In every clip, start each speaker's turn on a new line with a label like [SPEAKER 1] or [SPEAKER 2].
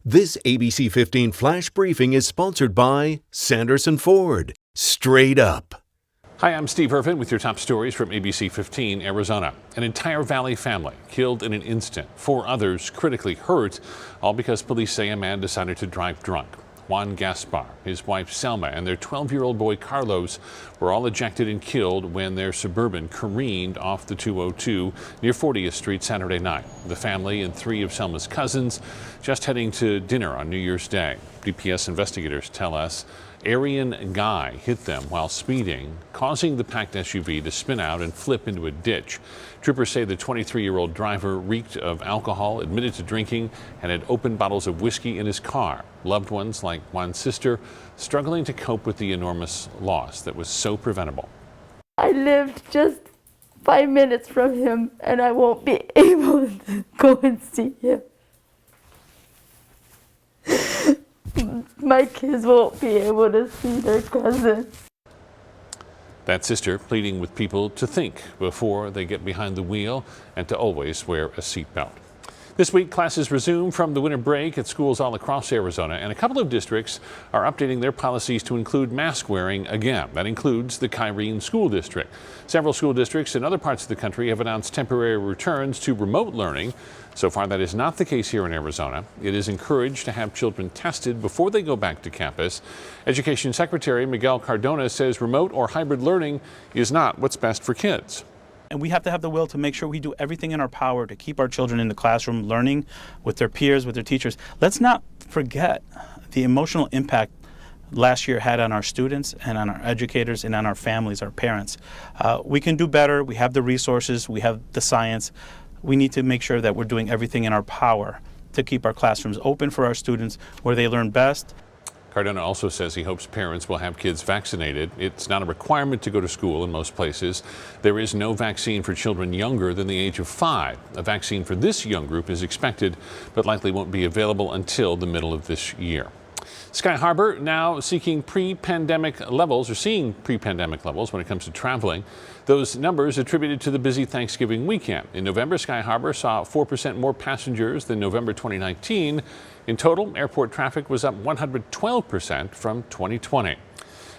[SPEAKER 1] This ABC 15 Flash Briefing is sponsored by Sanderson Ford. Straight up.
[SPEAKER 2] Hi, I'm Steve Irvin with your top stories from ABC 15 Arizona. An entire Valley family killed in an instant, 4 others critically hurt, all because police say a man decided to drive drunk. Juan Gaspar, his wife Selma, and their 12-year-old boy Carlos were all ejected and killed when their Suburban careened off the 202 near 40th Street Saturday night. The family and 3 of Selma's cousins just heading to dinner on New Year's Day. DPS investigators tell us Aryan Guy hit them while speeding, causing the packed SUV to spin out and flip into a ditch. Troopers say the 23-year-old driver reeked of alcohol, admitted to drinking, and had open bottles of whiskey in his car. Loved ones like Juan's sister struggling to cope with the enormous loss that was so preventable.
[SPEAKER 3] I lived just 5 minutes from him, and I won't be able to go and see him. My kids won't be able to see their cousins.
[SPEAKER 2] That sister pleading with people to think before they get behind the wheel and to always wear a seatbelt. This week, classes resume from the winter break at schools all across Arizona, and a couple of districts are updating their policies to include mask wearing again. That includes the Kyrene School District. Several school districts in other parts of the country have announced temporary returns to remote learning. So far, that is not the case here in Arizona. It is encouraged to have children tested before they go back to campus. Education Secretary Miguel Cardona says remote or hybrid learning is not what's best for kids.
[SPEAKER 4] And we have to have the will to make sure we do everything in our power to keep our children in the classroom learning with their peers, with their teachers. Let's not forget the emotional impact last year had on our students and on our educators and on our families, our parents. We can do better. We have the resources. We have the science. We need to make sure that we're doing everything in our power to keep our classrooms open for our students where they learn best.
[SPEAKER 2] Cardona also says he hopes parents will have kids vaccinated. It's not a requirement to go to school in most places. There is no vaccine for children younger than the age of 5. A vaccine for this young group is expected, but likely won't be available until the middle of this year. Sky Harbor now seeing pre-pandemic levels when it comes to traveling. Those numbers attributed to the busy Thanksgiving weekend. In November, Sky Harbor saw 4% more passengers than November 2019. In total, airport traffic was up 112% from 2020.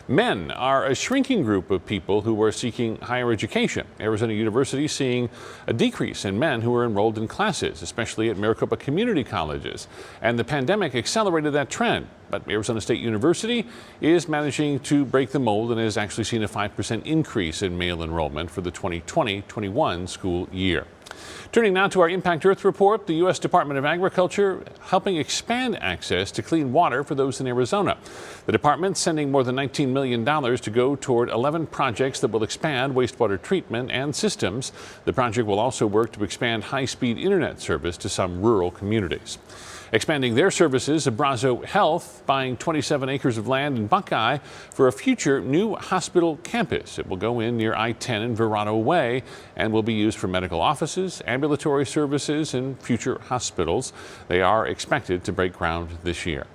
[SPEAKER 2] Men are a shrinking group of people who are seeking higher education. Arizona University seeing a decrease in men who are enrolled in classes, especially at Maricopa community colleges. And the pandemic accelerated that trend. But Arizona State University is managing to break the mold and has actually seen a 5% increase in male enrollment for the 2020-21 school year. Turning now to our Impact Earth report, the U.S. Department of Agriculture helping expand access to clean water for those in Arizona. The department sending more than $19 million to go toward 11 projects that will expand wastewater treatment and systems. The project will also work to expand high-speed internet service to some rural communities. Expanding their services, Abrazo Health buying 27 acres of land in Buckeye for a future new hospital campus. It will go in near I-10 and Verrado Way and will be used for medical offices, ambulatory services, and future hospitals. They are expected to break ground this year.